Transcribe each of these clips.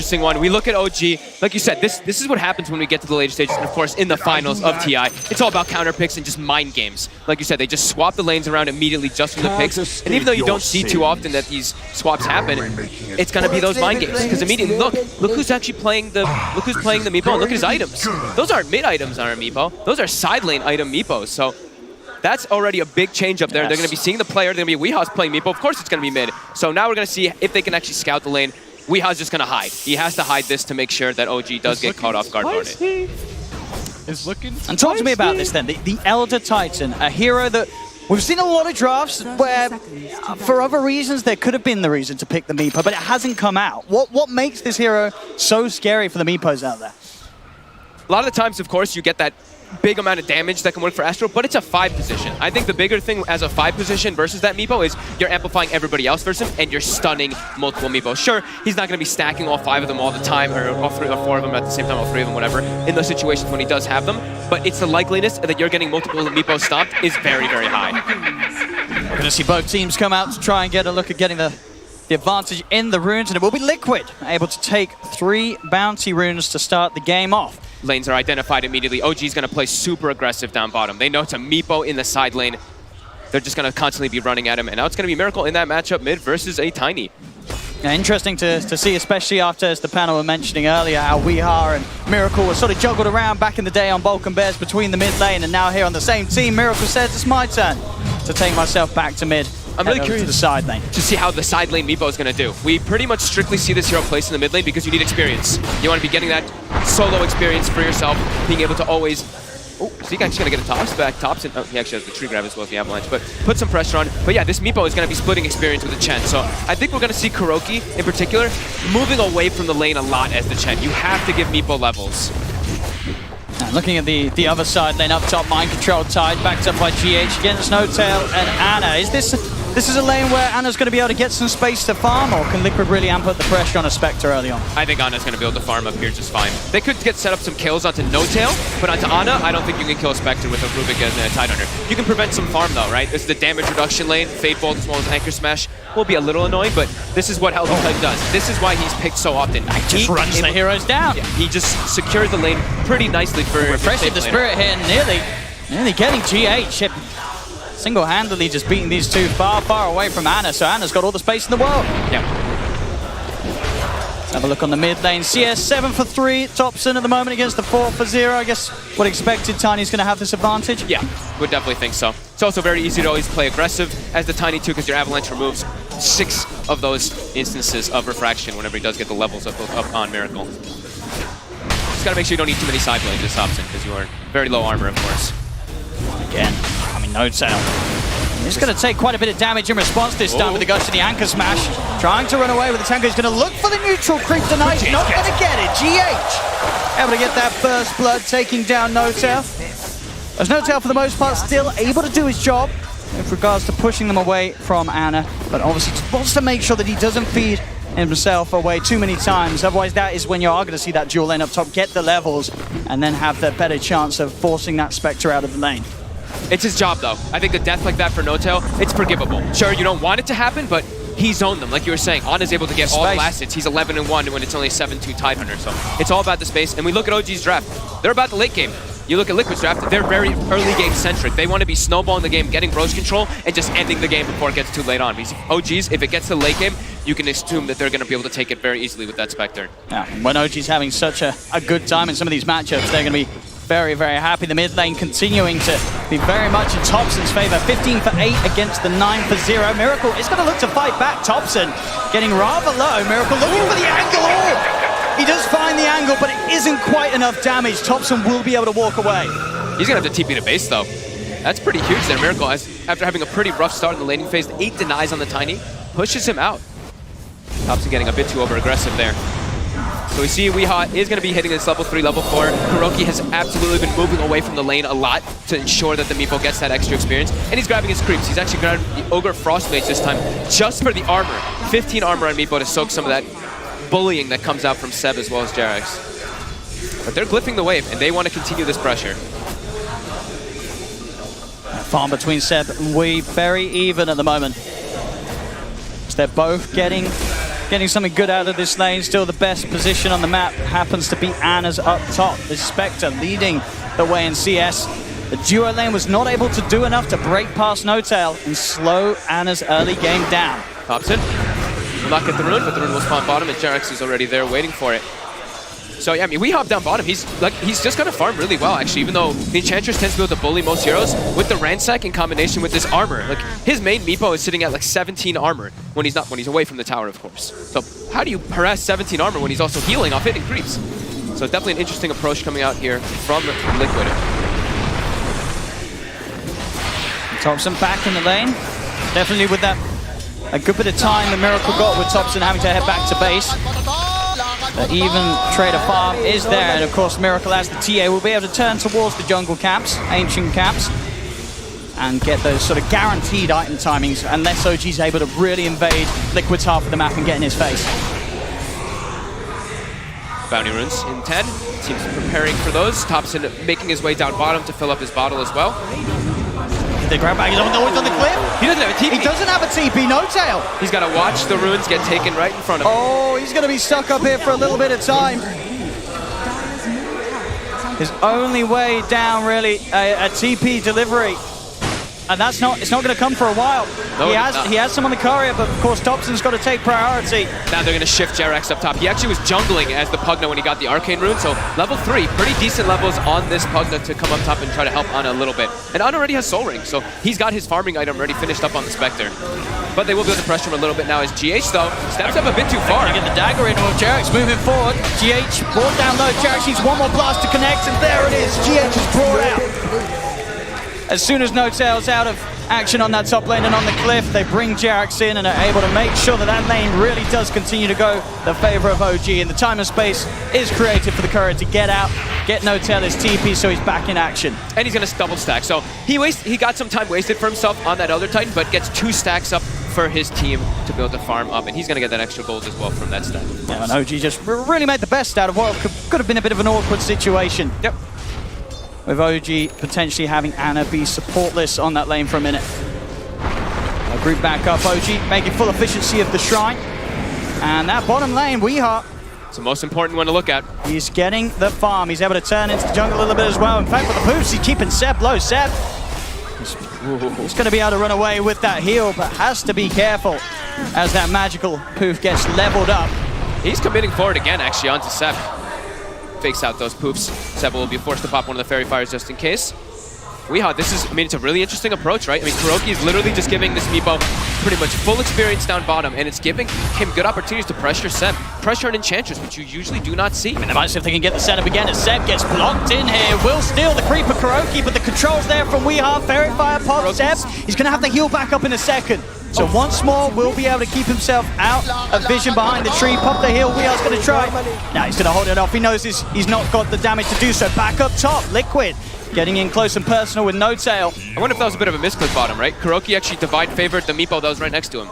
interesting one. We look at OG, like you said, this is what happens when we get to the later stages, and of course in the finals of TI. It's all about counter picks and just mind games. Like you said, they just swap the lanes around immediately just from the picks. And even though you don't see too often that these swaps happen, it's gonna be those mind games. Because immediately, look who's actually playing the Meepo, and look at his items. Those aren't mid items on our Meepo. Those are side lane item Meepos. So that's already a big change up there. They're going to be seeing the player. They're going to be Weehaws playing Meepo. Of course it's going to be mid. So now we're going to see if they can actually scout the lane. Weehaws just going to hide. He has to hide this to make sure that OG does get caught off guard on it. And talk to me about this then. The Elder Titan, a hero that we've seen a lot of drafts where, for other reasons, there could have been the reason to pick the Meepo, but it hasn't come out. What makes this hero so scary for the Meepos out there? A lot of the times, of course, you get that big amount of damage that can work for Astro, but it's a 5 position. I think the bigger thing as a 5 position versus that Meepo is you're amplifying everybody else versus him, and you're stunning multiple Meepos. Sure, he's not going to be stacking all 5 of them all the time, or all 3 or 4 of them at the same time, all 3 of them, whatever, in those situations when he does have them, but it's the likeliness that you're getting multiple Meepos stomped is very, very high. We're going to see both teams come out to try and get a look at getting the advantage in the runes, and it will be Liquid able to take 3 bounty runes to start the game off. Lanes are identified immediately. OG's going to play super aggressive down bottom. They know it's a Meepo in the side lane. They're just going to constantly be running at him. And now it's going to be Miracle in that matchup mid versus a Tiny. Yeah, interesting to see, especially after, as the panel were mentioning earlier, how Weehaw and Miracle were sort of juggled around back in the day on Balkan Bears between the mid lane, and now here on the same team, Miracle says it's my turn to take myself back to mid. I'm really curious to the side lane to see how the side lane Meepo is going to do. We pretty much strictly see this hero placed in the mid lane because you need experience. You want to be getting that solo experience for yourself, being able to always... Oh, Zeke actually going to get a topson. Oh, he actually has the tree grab as well as the avalanche, but put some pressure on. But yeah, this Meepo is going to be splitting experience with the Chen. So I think we're going to see kuroky, in particular, moving away from the lane a lot as the Chen. You have to give Meepo levels. Now looking at the other side lane up top, mind control tied, backed up by GH against No-Tail and Ana. Is this is a lane where Ana's going to be able to get some space to farm, or can Liquid really amp up the pressure on a Spectre early on? I think Ana's going to be able to farm up here just fine. They could set up some kills onto No-Tail, but onto Ana, I don't think you can kill a Spectre with a Rubik and a Tidehunter. You can prevent some farm though, right? This is the damage reduction lane. Fade Bolt as well as Anchor Smash will be a little annoying, but this is what Healthy Titan does. This is why he's picked so often. He just runs the heroes down. Yeah, he just secures the lane pretty nicely for refreshing the Spirit here, nearly getting GH. Single-handedly just beating these two far, far away from Ana, so Ana's got all the space in the world. Yeah. Let's have a look on the mid lane. CS 7 for 3, topson at the moment against the 4 for 0. I guess what expected, Tiny's going to have this advantage? Yeah, would definitely think so. It's also very easy to always play aggressive as the Tiny too, because your Avalanche removes 6 of those instances of refraction whenever he does get the levels up on Miracle. Just got to make sure you don't need too many side blades this topson, because you are very low armor, of course. Again, No-Tail. He's going to take quite a bit of damage in response this time with the guts to the Anchor Smash. Trying to run away with the tanker. He's going to look for the neutral creep tonight. Not going to get it. GH able to get that first blood, taking down No-Tail. As No-Tail, for the most part, still able to do his job with regards to pushing them away from Ana, but obviously just wants to make sure that he doesn't feed himself away too many times. Otherwise, that is when you are going to see that dual lane up top, get the levels, and then have the better chance of forcing that Spectre out of the lane. It's his job, though. I think a death like that for No-Tail, it's forgivable. Sure, you don't want it to happen, but he zoned them. Like you were saying, Ana's able to get all the last hits. He's 11-1 when it's only 7-2 Tidehunter. So it's all about the space. And we look at OG's draft. They're about the late game. You look at Liquid's draft, they're very early game centric. They want to be snowballing the game, getting Rose control, and just ending the game before it gets too late on. Because OG's, if it gets to the late game, you can assume that they're going to be able to take it very easily with that Spectre. Yeah, when OG's having such a good time in some of these matchups, they're going to be very, very happy. The mid lane continuing to be very much in Topson's favor. 15 for 8 against the 9 for 0. Miracle is going to look to fight back. Topson getting rather low. Miracle looking for the angle. Oh, he does find the angle, but it isn't quite enough damage. Topson will be able to walk away. He's going to have to TP to base, though. That's pretty huge there. Miracle, after having a pretty rough start in the laning phase, 8 denies on the Tiny, pushes him out. Topson getting a bit too over-aggressive there. So we see Weehaw is going to be hitting this level 3, level 4. kuroky has absolutely been moving away from the lane a lot to ensure that the Meepo gets that extra experience. And he's grabbing his creeps. He's actually grabbing the Ogre Frostmage this time just for the armor. 15 armor on Meepo to soak some of that bullying that comes out from Seb as well as jerax. But they're glyphing the wave, and they want to continue this pressure. Farm between Seb and Wee, very even at the moment. So they're both getting getting something good out of this lane. Still the best position on the map happens to be Anna's up top. The Spectre leading the way in CS. The duo lane was not able to do enough to break past No-Tail and slow Anna's early game down. Topson will not get the rune, but the rune will spawn bottom, and jerax is already there waiting for it. So yeah, I mean, we hop down bottom. He's just gonna farm really well, actually, even though the Enchantress tends to be able to bully most heroes. With the Ransack in combination with this armor, like his main Meepo is sitting at like 17 armor when he's away from the tower, of course. So how do you harass 17 armor when he's also healing off hitting creeps? So definitely an interesting approach coming out here from Liquid. topson back in the lane. Definitely with that a good bit of time the Miracle got with topson having to head back to base. The even trader farm is there, and of course Miracle as the TA will be able to turn towards the jungle camps, ancient camps, and get those sort of guaranteed item timings unless OG's able to really invade Liquid's half of the map and get in his face. Bounty runes in 10. Team's preparing for those. topson making his way down bottom to fill up his bottle as well. The grab bag is always on the cliff. He doesn't have a TP. He doesn't have a TP, No-Tail. He's got to watch the runes get taken right in front of him. Oh, he's going to be stuck up here for a little bit of time. His only way down, really, a TP delivery. And it's not going to come for a while. No, he has some on the courier, but of course Topson's got to take priority. Now they're going to shift jerax up top. He actually was jungling as the Pugna when he got the Arcane rune, so level 3, pretty decent levels on this Pugna to come up top and try to help Ana a little bit. And Ana already has Soul Ring, so he's got his farming item already finished up on the Spectre. But they will be able to pressure him a little bit now as GH, though, steps up a bit too far. Get the dagger in with jerax moving forward. GH brought down low. jerax needs one more blast to connect, and there it is. GH is brought out. As soon as No-Tail's out of action on that top lane and on the cliff, they bring jerax in and are able to make sure that that lane really does continue to go the favor of OG. And the time and space is created for the courier to get out, get No-Tail his TP, so he's back in action. And he's going to double stack. So he got some time wasted for himself on that Elder Titan, but gets 2 stacks up for his team to be able to farm up. And he's going to get that extra gold as well from that stack. Yeah, and OG just really made the best out of what could have been a bit of an awkward situation. Yep. With OG potentially having Ana be supportless on that lane for a minute. A group back up, OG making full efficiency of the shrine. And that bottom lane, Weeheart. It's the most important one to look at. He's getting the farm. He's able to turn into the jungle a little bit as well. In fact, with the poofs, he's keeping Seb low. Seb, he's going to be able to run away with that heal, but has to be careful as that magical poof gets leveled up. He's committing forward again, actually, onto Seb. Fakes out those poofs. Seb will be forced to pop one of the fairy fires just in case. Weehaw, this is, I mean, it's a really interesting approach, right? I mean, kuroky is literally just giving this Meepo pretty much full experience down bottom, and it's giving him good opportunities to pressure Seb. Pressure an Enchantress, which you usually do not see. I mean, they might see if they can get the setup again as Seb gets blocked in here. Will steal the creeper kuroky, but the control's there from Weehaw. Fairy fire pop Seb. He's going to have to heal back up in a second. So once more, will be able to keep himself out of vision behind the tree. Pop the heal, Weeha's going to try. Now he's going to hold it off. He knows he's not got the damage to do so. Back up top, Liquid getting in close and personal with No-Tail. I wonder if that was a bit of a misclick bottom, right? kuroky actually divide favored the Meepo that was right next to him.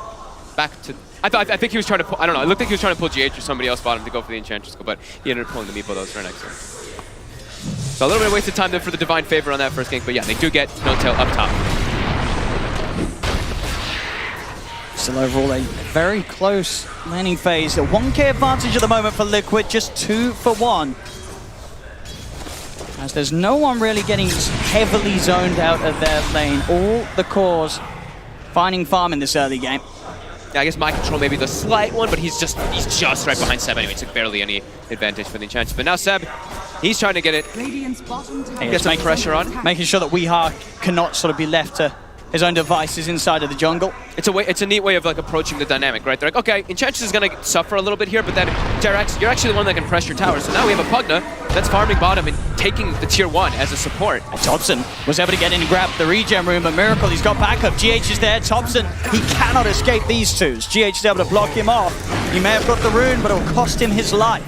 Back to... I think he was trying to pull... I don't know. It looked like he was trying to pull GH or somebody else bottom to go for the Enchantress, but he ended up pulling the Meepo that was right next to him. So a little bit of wasted time there for the divine favor on that first gank, but yeah, they do get No-Tail up top. Still overall a very close laning phase. A 1k advantage at the moment for Liquid, just 2 for 1. As there's no one really getting heavily zoned out of their lane. All the cores finding farm in this early game. Yeah, I guess mind control may be the slight one, but he's just right behind Seb anyway. It's like barely any advantage for the Enchantress. But now Seb, he's trying to get it. Get some pressure on. Making sure that Weehaw cannot sort of be left to his own devices inside of the jungle. It's a neat way of like approaching the dynamic, right? They're like, okay, Enchantress is gonna suffer a little bit here, but then jerax, you're actually the one that can pressure tower. So now we have a Pugna that's farming bottom and taking the tier 1 as a support. And topson was able to get in and grab the regen room, but Miracle, he's got backup. GH is there. topson, he cannot escape these twos. GH is able to block him off. He may have got the rune, but it will cost him his life.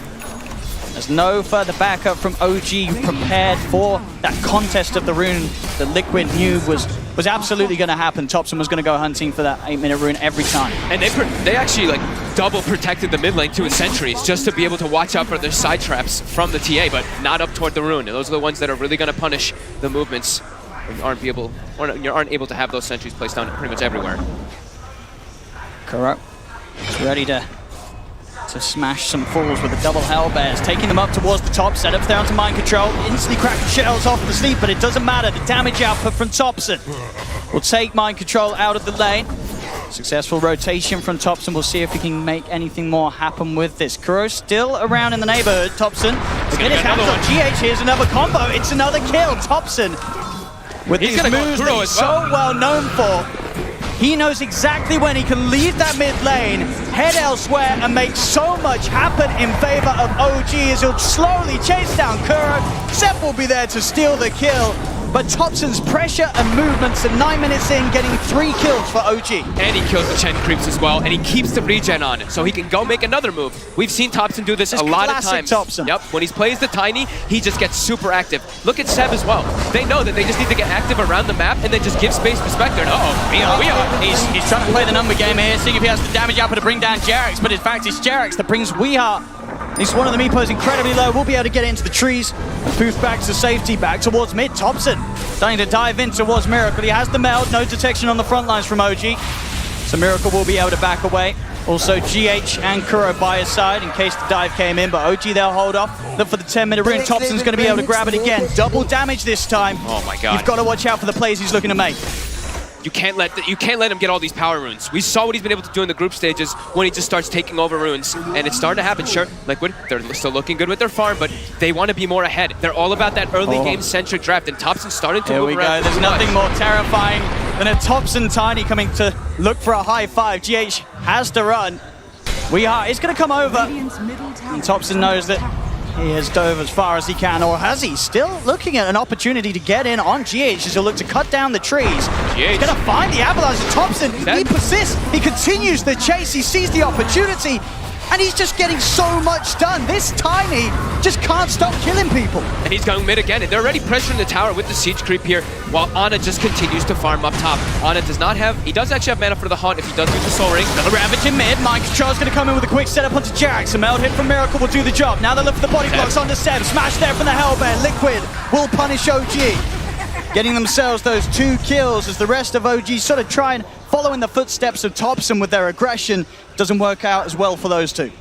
There's no further backup from OG prepared for that contest of the rune that Liquid knew was absolutely going to happen. topson was going to go hunting for that 8-minute rune every time. And they actually like double protected the mid lane to his sentries just to be able to watch out for their side traps from the TA, but not up toward the rune. And those are the ones that are really going to punish the movements when you aren't able to have those sentries placed down pretty much everywhere. Correct. Ready to to smash some fools with the double hellbears, taking them up towards the top. Setups down to mind control, instantly cracking shells off the sleep, but it doesn't matter. The damage output from topson will take mind control out of the lane. Successful rotation from topson. We'll see if he can make anything more happen with this. Kuro still around in the neighborhood. topson, get his hands on GH. Here's another combo. It's another kill. topson, with these moves that he's so well known for, he knows exactly when he can leave that mid lane, head elsewhere, and make so much happen in favor of OG as he'll slowly chase down Kuro. Seb will be there to steal the kill. But topson's pressure and movements at 9 minutes in, getting 3 kills for OG. And he kills the Chen creeps as well, and he keeps the regen on, so he can go make another move. We've seen topson do this a lot of times. topson. Yep, when he plays the Tiny, he just gets super active. Look at Seb as well. They know that they just need to get active around the map and then just give space to Spectre. He's trying to play the number game here, seeing if he has the damage output to bring down jerax, but in fact it's jerax that brings Weeha. He's one of the Meepos incredibly low. We'll be able to get into the trees and poof back to safety, back towards mid. topson starting to dive in towards Miracle. He has the meld, no detection on the front lines from OG. So Miracle will be able to back away. Also GH and Kuro by his side in case the dive came in, but OG they'll hold off. Look for the 10-minute rune. topson's going to be able to grab it again. Double damage this time. Oh my god. You've got to watch out for the plays he's looking to make. You can't let him get all these power runes. We saw what he's been able to do in the group stages when he just starts taking over runes, and it's starting to happen. Sure, Liquid, they're still looking good with their farm, but they want to be more ahead. They're all about that early game-centric draft, and topson's starting to move around. There's nothing more terrifying than a topson Tiny coming to look for a high five. GH has to run. It's going to come over, and topson knows that he has dove as far as he can, or has he? Still looking at an opportunity to get in on GH as he'll look to cut down the trees. He's going to find the avalanche of topson. He persists. He continues the chase. He sees the opportunity, and he's just getting so much done. This Tiny just can't stop killing people. And he's going mid again, and they're already pressuring the tower with the siege creep here, while Ana just continues to farm up top. Ana does not have, he does actually have mana for the Haunt if he does do the Soul Ring. Another Ravage in mid. Mind Control's going to come in with a quick setup onto jerax. A meld hit from Miracle will do the job. Now they look for the body blocks onto Seb. Smash there from the Hellbear. Liquid will punish OG. Getting themselves those 2 kills as the rest of OG sort of try and follow in the footsteps of topson with their aggression. Doesn't work out as well for those two.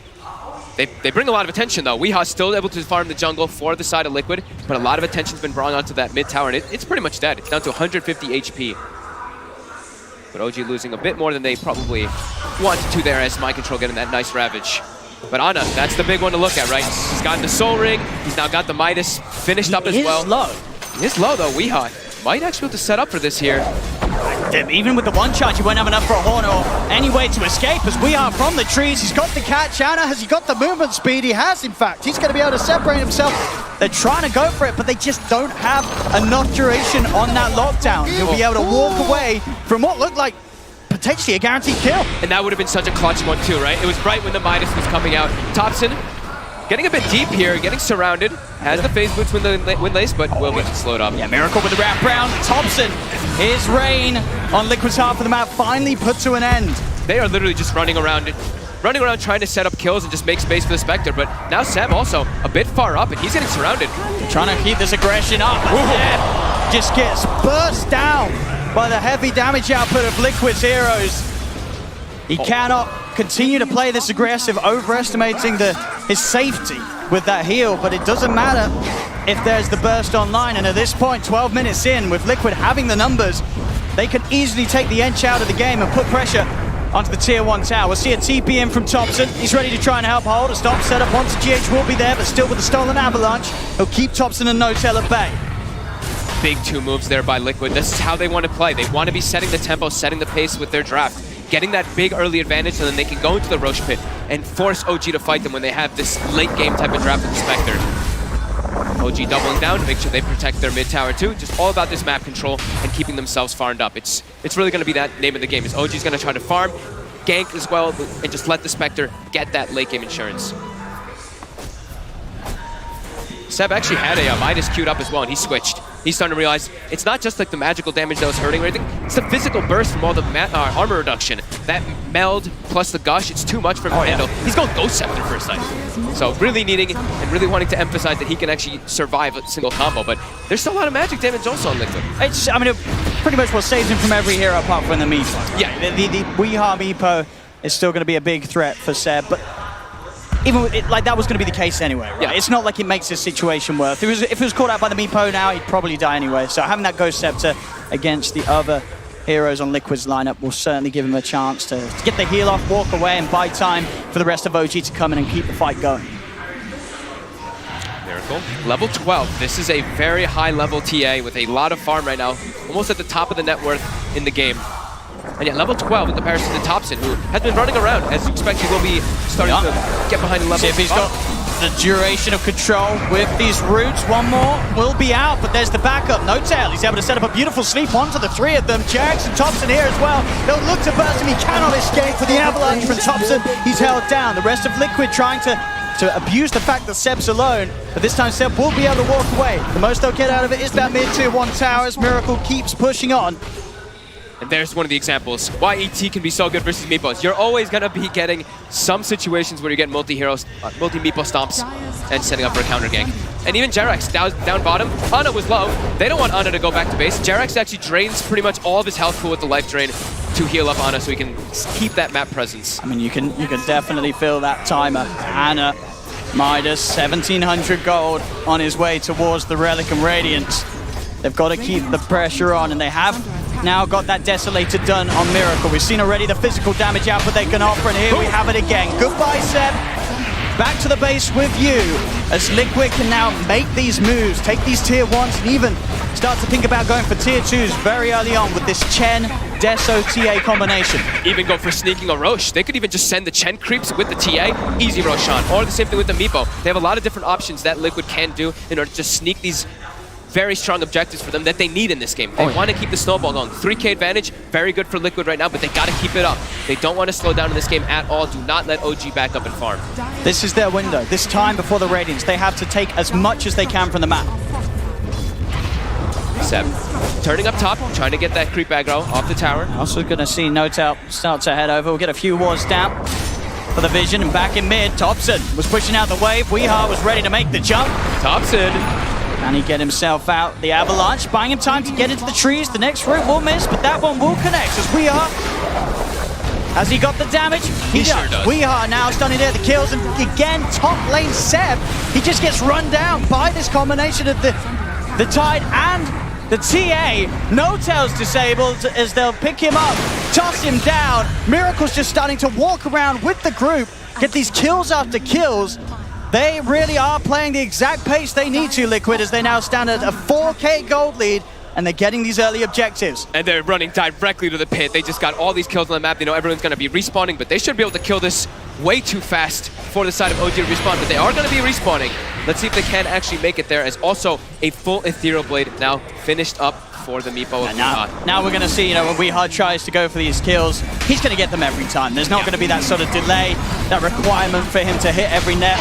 They bring a lot of attention, though. Weeha's still able to farm the jungle for the side of Liquid, but a lot of attention's been brought onto that mid tower, and it's pretty much dead. It's down to 150 HP. But OG losing a bit more than they probably wanted to there as mind control getting that nice Ravage. But Ana, that's the big one to look at, right? He's gotten the Soul Ring. He's now got the Midas finished up as well. He is low, though. Weeha might actually be able to set up for this here. Even with the one charge, he won't have enough for a horn or any way to escape as we are from the trees. He's got the catch. Ana, has he got the movement speed? He has, in fact. He's going to be able to separate himself. They're trying to go for it, but they just don't have enough duration on that lockdown. He'll be able to walk away from what looked like potentially a guaranteed kill. And that would have been such a clutch one too, right? It was right when the Midas was coming out. topson getting a bit deep here, getting surrounded. Has the phase boots wind lace, but will be slowed up. Yeah, Miracle with the wrap round. topson, his reign on Liquid's half of the map finally put to an end. They are literally just running around trying to set up kills and just make space for the Spectre, but now Seb also a bit far up, and he's getting surrounded. Trying to keep this aggression up. Seb just gets burst down by the heavy damage output of Liquid's heroes. He cannot continue to play this aggressive, overestimating his safety with that heal, but it doesn't matter if there's the burst online, and at this point, 12 minutes in, with Liquid having the numbers, they can easily take the Ench out of the game and put pressure onto the tier 1 tower. We'll see a TP in from topson. He's ready to try and help hold. A stop setup once GH will be there, but still with the stolen avalanche, he'll keep topson and No-Tail at bay. Big 2 moves there by Liquid. This is how they want to play. They want to be setting the tempo, setting the pace with their draft, getting that big early advantage, so then they can go into the Roche pit and force OG to fight them when they have this late game type of draft with the Spectre. OG doubling down to make sure they protect their mid tower too. Just all about this map control and keeping themselves farmed up. It's really going to be that name of the game. Is OG's going to try to farm, gank as well, and just let the Spectre get that late game insurance. Seb actually had a Midas queued up as well, and he switched. He's starting to realize it's not just like the magical damage that was hurting or anything, it's the physical burst from all the armor reduction. That meld plus the gush, it's too much for him to handle. He's going Ghost Scepter first time. So really needing and really wanting to emphasize that he can actually survive a single combo, but there's still a lot of magic damage also on Liquid. It pretty much what saves him from every hero apart from the Meepo. Yeah. The Weeha Meepo is still going to be a big threat for Seb, but even with it, like that was going to be the case anyway, right? Yeah. It's not like it makes this situation worse. If he was caught out by the Meepo now, he'd probably die anyway. So having that Ghost Scepter against the other heroes on Liquid's lineup will certainly give him a chance to get the heal off, walk away, and buy time for the rest of OG to come in and keep the fight going. Miracle. Level 12. This is a very high level TA with a lot of farm right now. Almost at the top of the net worth in the game. And yet level 12 in comparison to topson, who has been running around. As you expect, he will be starting to get behind the level. See if he's got the duration of control with these roots. One more will be out, but there's the backup. No tail. He's able to set up a beautiful sleep onto the three of them. jerax and topson here as well. They'll look to burst him. He cannot escape with the avalanche from topson. He's held down. The rest of Liquid trying to abuse the fact that Seb's alone, but this time Seb will be able to walk away. The most they'll get out of it is that mid-tier 1 tower as Miracle keeps pushing on. And there's one of the examples why ET can be so good versus Meepos. You're always going to be getting some situations where you get multi-heroes, multi-Meepo stomps and setting up for a counter gank. And even jerax down bottom. Ana was low. They don't want Ana to go back to base. jerax actually drains pretty much all of his health pool with the life drain to heal up Ana so he can keep that map presence. I mean, you can definitely feel that timer. Ana, Midas, 1,700 gold on his way towards the Relic and Radiance. They've got to keep the pressure on, and they have now got that Desolator done on Miracle. We've seen already the physical damage output they can offer, and here we have it again. Goodbye, Seb. Back to the base with you, as Liquid can now make these moves, take these tier 1s, and even start to think about going for tier 2s very early on with this Chen Deso TA combination. Even go for sneaking a Roche. They could even just send the Chen creeps with the TA, easy Roshan, or the same thing with the Meepo. They have a lot of different options that Liquid can do in order to just sneak these very strong objectives for them that they need in this game. They want to keep the snowball going. 3K advantage, very good for Liquid right now, but they got to keep it up. They don't want to slow down in this game at all. Do not let OG back up and farm. This is their window. This time before the Radiance, they have to take as much as they can from the map. Seb turning up top, trying to get that creep aggro off the tower. Also going to see Notel start to head over. We'll get a few wards down for the vision, and back in mid, topson was pushing out the wave. Weeha was ready to make the jump. topson. Can he get himself out? The avalanche buying him time to get into the trees. The next route will miss, but that one will connect as Weeha. Has he got the damage? He sure does. Weeha now starting to get the kills, and again, top lane Seb. He just gets run down by this combination of the Tide and the TA. Notel's disabled as they'll pick him up, toss him down. Miracle's just starting to walk around with the group, get these kills after kills. They really are playing the exact pace they need to, Liquid, as they now stand at a 4K gold lead, and they're getting these early objectives. And they're running directly to the pit. They just got all these kills on the map. They know everyone's going to be respawning, but they should be able to kill this way too fast for the side of OG to respawn, but they are going to be respawning. Let's see if they can actually make it there, as also a full Ethereal Blade now finished up for the Meepo of Weeha. Now we're going to see, when Weeha tries to go for these kills, he's going to get them every time. There's not going to be that sort of delay, that requirement for him to hit every net.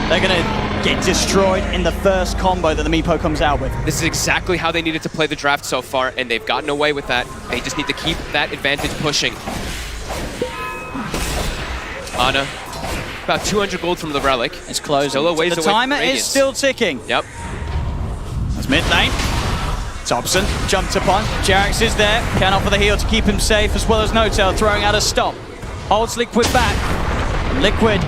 They're going to get destroyed in the first combo that the Meepo comes out with. This is exactly how they needed to play the draft so far, and they've gotten away with that. They just need to keep that advantage pushing. Ana, about 200 gold from the Relic. It's closing. Still a ways the away timer from is Radiance. still ticking. Yep. That's mid lane. topson jumped upon. jerax is there. Can offer the heal to keep him safe, as well as Notel throwing out a stop. Holds Liquid back. Liquid,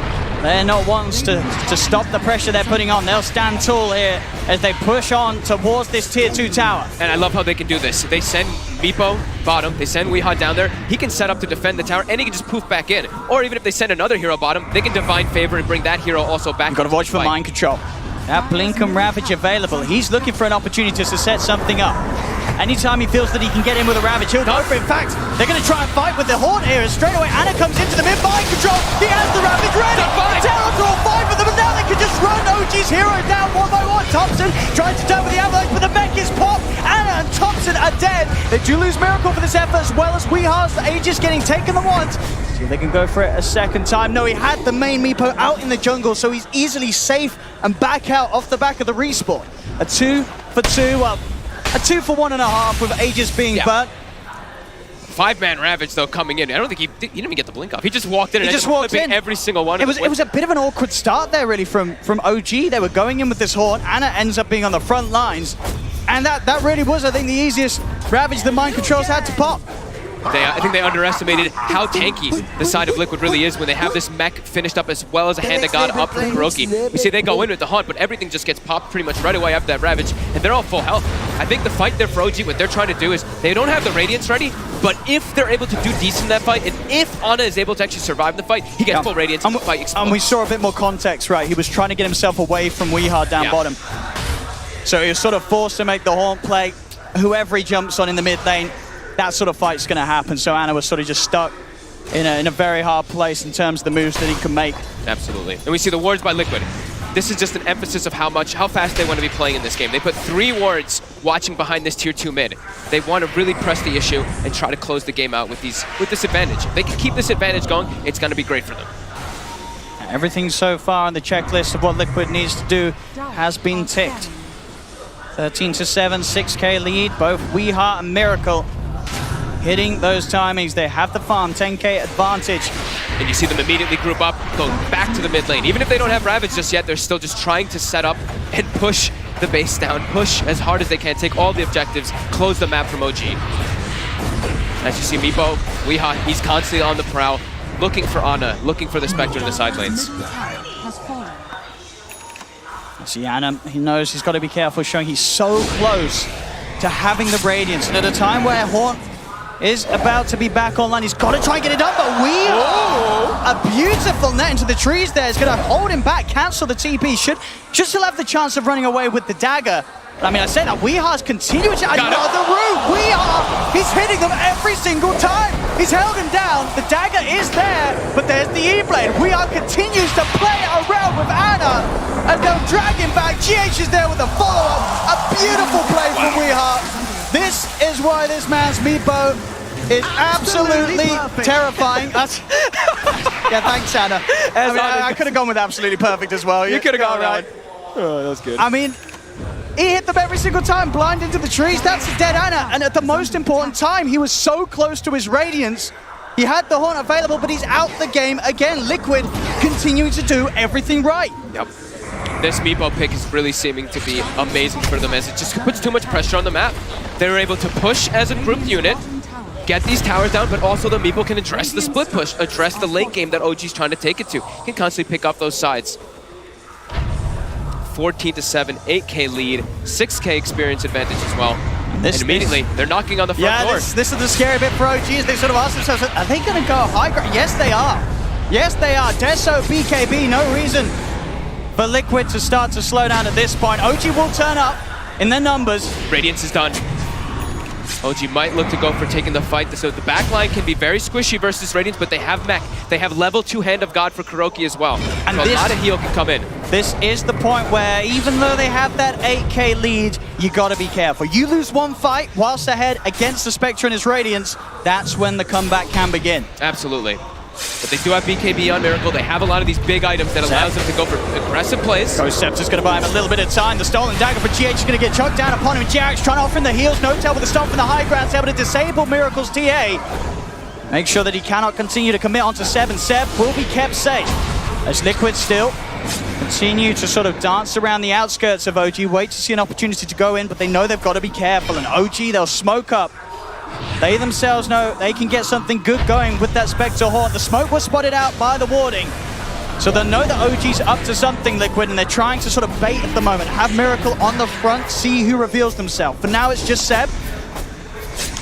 they're not ones to stop the pressure they're putting on. They'll stand tall here as they push on towards this tier 2 tower. And I love how they can do this. They send Meepo bottom, they send Weeha down there. He can set up to defend the tower, and he can just poof back in. Or even if they send another hero bottom, they can Divine Favor and bring that hero also back. You've got to watch for mind control. That Blink and Ravage available. He's looking for an opportunity to set something up. Anytime he feels that he can get in with a Ravage, he'll go for it. In fact, they're going to try and fight with the Haunt here. Straight away, Ana comes into the mid-mind control. He has the Ravage ready. Terror all 5 of them, and now they can just run OG's hero down one by one. topson trying to turn with the avalanche, but the mech is popped. Ana and topson are dead. They do lose Miracle for this effort, as well as Weeha's Aegis getting taken the once. See if they can go for it a second time. No, he had the main Meepo out in the jungle, so he's easily safe and back out off the back of the respawn. A 2 for 2, well, a 2 for 1.5 with Aegis being burnt. 5-man Ravage though coming in. I don't think he didn't even get the blink off. He just walked in and just walked in every single one. It was a bit of an awkward start there, really, from OG. They were going in with this Haunt. Ana ends up being on the front lines, and that really was, I think, the easiest Ravage the mind controls had to pop. I think they underestimated how tanky the side of Liquid really is when they have this mech finished up as well as a hand of God up from kuroky. We see they go in with the Haunt, but everything just gets popped pretty much right away after that Ravage, and they're all full health. I think the fight there for OG, what they're trying to do is they don't have the Radiance ready, but if they're able to do decent in that fight, and if Ana is able to actually survive the fight, he gets full Radiance and the fight explodes. And we saw a bit more context, right? He was trying to get himself away from Weehard down bottom. So he was sort of forced to make the Haunt play. Whoever he jumps on in the mid lane, that sort of fight's going to happen. So Ana was sort of just stuck in a very hard place in terms of the moves that he can make. Absolutely. And we see the wards by Liquid. This is just an emphasis of how fast they want to be playing in this game. They put 3 wards watching behind this tier 2 mid. They want to really press the issue and try to close the game out with this advantage. If they can keep this advantage going, it's going to be great for them. Everything so far on the checklist of what Liquid needs to do has been ticked. 13-7, 6k lead, both Weehart and Miracle hitting those timings. They have the farm, 10k advantage. And you see them immediately group up, go back to the mid lane. Even if they don't have Ravage just yet, they're still just trying to set up and push the base down, push as hard as they can, take all the objectives, close the map from OG. As you see Meepo, Weehart, he's constantly on the prowl, looking for Ana, looking for the Spectre in the side lanes. See Ana, he knows he's got to be careful, showing he's so close to having the Radiance. And at a time where Haunt is about to be back online, he's got to try and get it done, but a beautiful net into the trees there is going to hold him back, cancel the TP, should still have the chance of running away with the dagger. I mean, I say that Weehar's continuing to another route. Weehart, he's hitting them every single time. He's held him down. The dagger is there, but there's the E-Blade. Weehart continues to play around with Ana, and they'll drag him back. GH is there with a follow-up. A beautiful play from Weehart. This is why this man's Meepo is absolutely terrifying. Yeah, thanks, Ana. I could have gone with absolutely perfect as well. You could have gone right. Oh, that was good. I mean, he hit them every single time, blind into the trees. That's a dead Ana. And at the most important time, he was so close to his Radiance. He had the Haunt available, but he's out the game again. Liquid continuing to do everything right. Yep. This Meepo pick is really seeming to be amazing for them as it just puts too much pressure on the map. They're able to push as a group unit, get these towers down, but also the Meepo can address the split push, address the late game that OG's trying to take it to. Can constantly pick up those sides. 14-7, 8k lead, 6k experience advantage as well. And immediately, they're knocking on the front door. This is the scary bit for OG as they sort of ask themselves, are they going to go high ground? Yes, they are. Yes, they are. Deso, BKB, no reason for Liquid to start to slow down at this point. OG will turn up in their numbers. Radiance is done. OG might look to go for taking the fight. So the backline can be very squishy versus Radiance, but they have mech. They have level 2 Hand of God for kuroky as well. And so a lot of heal can come in. This is the point where even though they have that 8k lead, you gotta be careful. You lose one fight whilst ahead against the Spectre and his Radiance, that's when the comeback can begin. Absolutely. But they do have BKB on Miracle. They have a lot of these big items that allows them to go for aggressive plays. Ghost Scepter's going to buy him a little bit of time. The stolen dagger for GH is going to get chucked down upon him. jerax trying to offer him the heals. No tail with the stomp from the high ground. Is able to disable Miracle's TA. Make sure that he cannot continue to commit onto Seb, and Seb will be kept safe. As Liquid still continue to sort of dance around the outskirts of OG. Wait to see an opportunity to go in, but they know they've got to be careful. And OG, they'll smoke up. They themselves know they can get something good going with that Spectre Haunt. The smoke was spotted out by the warding. So they know that OG's up to something, Liquid, and they're trying to sort of bait at the moment. Have Miracle on the front, see who reveals themselves. For now, it's just Seb.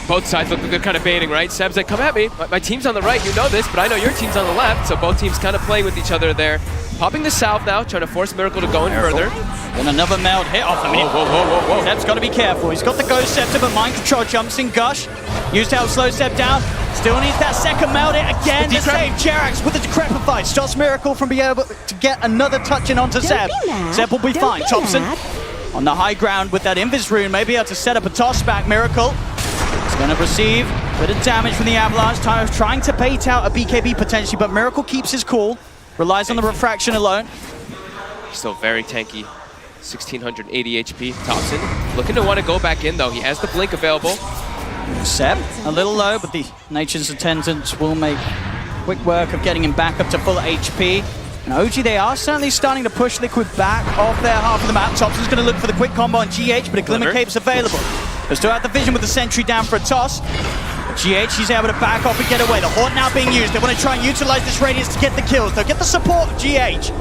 Both sides look like they're kind of baiting, right? Seb's like, come at me. My team's on the right, you know this, but I know your team's on the left. So both teams kind of playing with each other there. Popping the south now, trying to force Miracle to go in further. And another meld hit off him. Whoa. Seb's got to be careful. He's got the Ghost Scepter, but Mind Control jumps in Gush. Used to help slow Seb down. Still needs that second meld hit again to save jerax with the Decrepify. Stops Miracle from being able to get another touch in onto Seb. Seb will be fine. Topson on the high ground with that Invis rune, maybe able to set up a toss back. Miracle is going to receive a bit of damage from the Avalanche. Time of trying to bait out a BKB potentially, but Miracle keeps his cool. Relies on the refraction alone. Still very tanky. 1680 HP. Topson looking to want to go back in though. He has the blink available. Seb a little low, but the Nature's Attendants will make quick work of getting him back up to full HP. And OG, they are certainly starting to push Liquid back off their half of the map. Topson's going to look for the quick combo on GH, but a Glimmer Cape's available. They still have the vision with the sentry down for a toss. GH, he's able to back off and get away. The Haunt now being used. They want to try and utilize this radius to get the kills. They'll get the support of GH.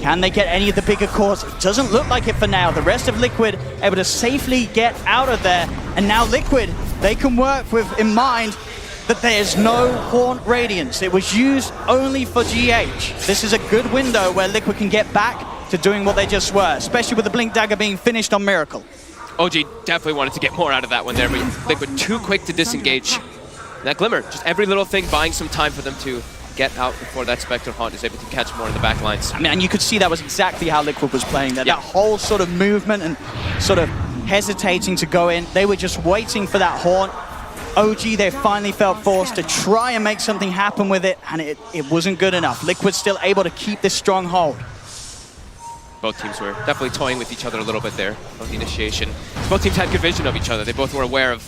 Can they get any of the bigger cores? It doesn't look like it for now. The rest of Liquid able to safely get out of there. And now Liquid, they can work with in mind that there's no Haunt Radiance. It was used only for GH. This is a good window where Liquid can get back to doing what they just were, especially with the Blink Dagger being finished on Miracle. OG definitely wanted to get more out of that one there, but Liquid too quick to disengage. That Glimmer, just every little thing buying some time for them to get out before that Spectre Haunt is able to catch more in the back lines. I mean, and you could see that was exactly how Liquid was playing there. That whole sort of movement and sort of hesitating to go in. They were just waiting for that Haunt. OG, they finally felt forced to try and make something happen with it, and it wasn't good enough. Liquid still able to keep this stronghold. Both teams were definitely toying with each other a little bit there on the initiation. Both teams had good vision of each other. They both were aware of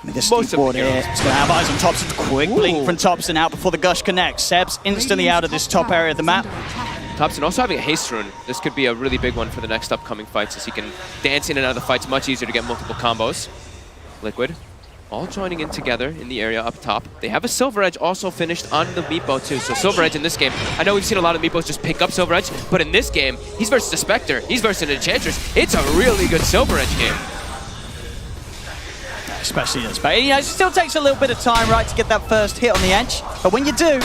this most of the here. It's going to have eyes on Topson. Quick blink from Topson out before the Gush connects. Seb's instantly out of this top area of the map. Topson also having a haste rune. This could be a really big one for the next upcoming fights, as he can dance in and out of the fights much easier to get multiple combos. Liquid all joining in together in the area up top. They have a Silver Edge also finished on the Meatbow too. So Silver Edge in this game, I know we've seen a lot of Meatbows just pick up Silver Edge, but in this game, he's versus a Spectre, he's versus an Enchantress. It's a really good Silver Edge game. Especially in Spectre. You know, it still takes a little bit of time, right, to get that first hit on the edge. But when you do,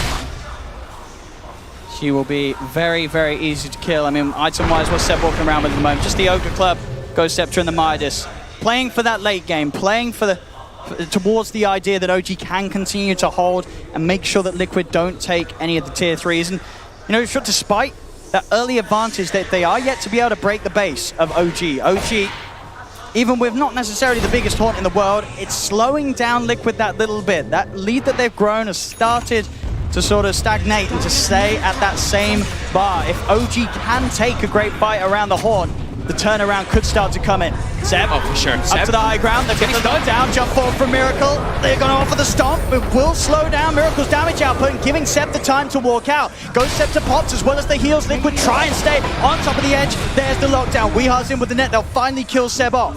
she will be very, very easy to kill. I mean, item-wise, what's Seb walking around with at the moment? Just the Ogre Club, Ghost Scepter and the Midas. Playing for that late game, playing for the towards the idea that OG can continue to hold and make sure that Liquid don't take any of the tier 3s. And, you know, despite that early advantage that they are yet to be able to break the base of OG. OG, even with not necessarily the biggest Haunt in the world, it's slowing down Liquid that little bit. That lead that they've grown has started to sort of stagnate and to stay at that same bar. If OG can take a great fight around the Haunt, the turnaround could start to come in. Seb, oh, for sure. Up Seb to the high ground. They're getting the down. Jump forward from Miracle. They're going to offer the stomp. It will slow down Miracle's damage output and giving Seb the time to walk out. Ghost Scepter pops as well as the heals. Liquid try and stay on top of the edge. There's the lockdown. Weehar's in with the net. They'll finally kill Seb off.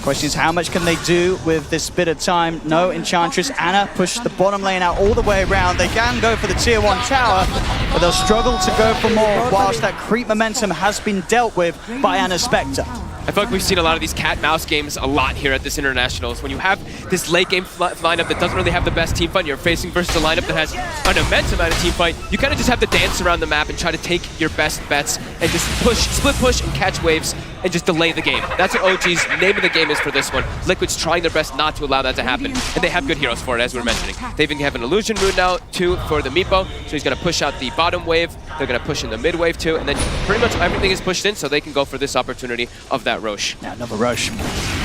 Question is, how much can they do with this bit of time? No Enchantress. Ana pushed the bottom lane out all the way around. They can go for the tier 1 tower, but they'll struggle to go for more whilst that creep momentum has been dealt with by Ana's Spectre. I feel like we've seen a lot of these cat-mouse games a lot here at this Internationals. When you have this late game lineup that doesn't really have the best team fight, you're facing versus a lineup that has an immense amount of team fight, you kind of just have to dance around the map and try to take your best bets and just push, split push and catch waves and just delay the game. That's what OG's name of the game is for this one. Liquid's trying their best not to allow that to happen, and they have good heroes for it, as we were mentioning. They even have an Illusion Rune now, too, for the Meatbow, so he's going to push out the bottom wave, they're going to push in the mid wave, too, and then pretty much everything is pushed in so they can go for this opportunity of that Roche. Now another Roche,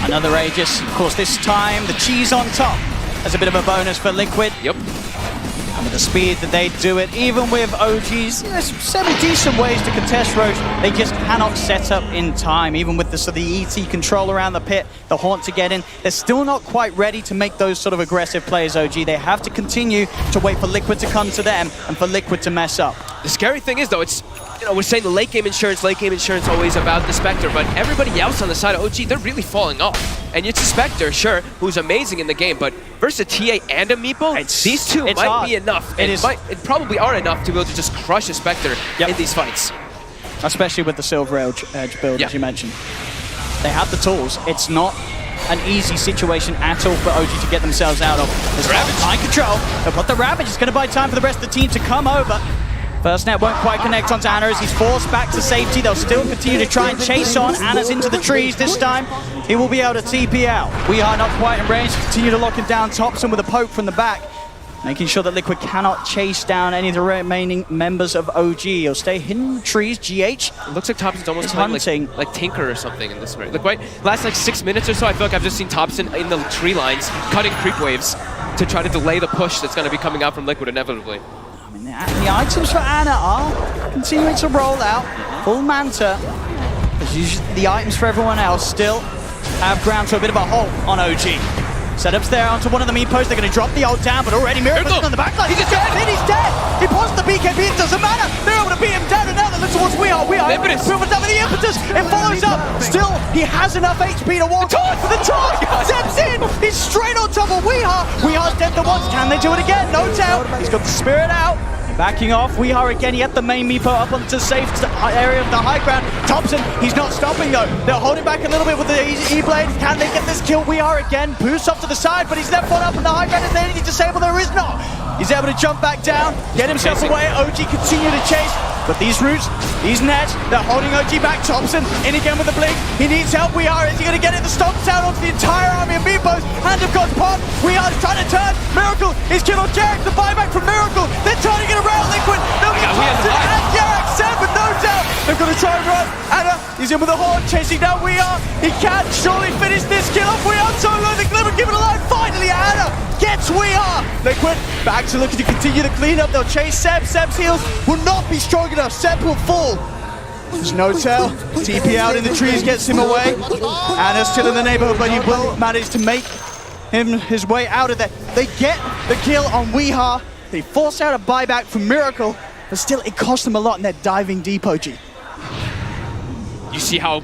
another Aegis. Of course, this time the cheese on top as a bit of a bonus for Liquid. Yep. And with the speed that they do it, even with OGs, there's semi-decent ways to contest Roche. They just cannot set up in time. Even with the ET control around the pit, the Haunt to get in, they're still not quite ready to make those sort of aggressive plays, OG. They have to continue to wait for Liquid to come to them and for Liquid to mess up. The scary thing is, though, it's, you know, we're saying the late game insurance always about the Spectre, but everybody else on the side of OG, they're really falling off. And it's a Spectre, sure, who's amazing in the game, but versus a TA and a Meepo, these two might hard. be enough. It probably are enough to be able to just crush a Spectre in these fights. Especially with the Silver Edge build, as you mentioned. They have the tools. It's not an easy situation at all for OG to get themselves out of. There's Ravage. Mind control. But the Ravage is going to buy time for the rest of the team to come over. First net won't quite connect onto Ana as he's forced back to safety. They'll still continue to try and chase on. Ana's into the trees this time. He will be able to TP out. We are not quite in range. Continue to lock him down. Topson with a poke from the back, making sure that Liquid cannot chase down any of the remaining members of OG. He'll stay hidden in the trees. GH. It looks like Topson's almost playing like Tinker or something in this way. Look, right, last like 6 minutes or so, I feel like I've just seen Topson in the tree lines, cutting creep waves to try to delay the push that's going to be coming out from Liquid inevitably. The items for Ana are continuing to roll out. Full Manta. As usually, the items for everyone else still have ground to a bit of a halt on OG. Setups there onto one of the Meepos. They're going to drop the ult down, but already Miracle's on the backline. He's dead. He's dead. He pauses the BKB. It doesn't matter. They're able to beat him down, and now they look towards We Are. Impetus. Movement up with the impetus. It follows up. Still He has enough HP to walk. The taunt steps in. He's straight on top of Weehaw. Weeha's dead the once. Can they do it again? No doubt. He's got the spirit out. Backing off, Weehaw again. He had the main Meepo up onto the safe area of the high ground. topson, he's not stopping though. They're holding back a little bit with the E-Blade. Can they get this kill? Weehaw again. Boost off to the side, but he's left one up in the high ground. Is there any disable? There is not. He's able to jump back down, get himself away. OG continue to chase. But these roots, these nets, they're holding OG back. topson in again with the blink. He needs help. Weehaw, is he going to get it? The stomp down onto the entire army of Meepos. Hand of God's Pond. Weehaw is trying to turn. Miracle is killed on jerax. The buyback from Miracle. They're turning it around. Liquid. They'll get topson and jerax. Sam with no doubt. They're going to try and run. Anna, he's in with the horn, chasing down Weehaw. He can surely finish this kill off. Weehaw solo. The Glimmer give it a line. Finally, Anna gets Weehaw. Liquid back to looking to continue the cleanup. They'll chase Seb. Seb's heals will not be strong enough. Seb will fall. There's no tell. TP out in the trees gets him away. Anna's still in the neighborhood, but he will manage to make his way out of there. They get the kill on Weehaw. They force out a buyback from Miracle, but still it cost them a lot, and they're diving deep, OG. You see how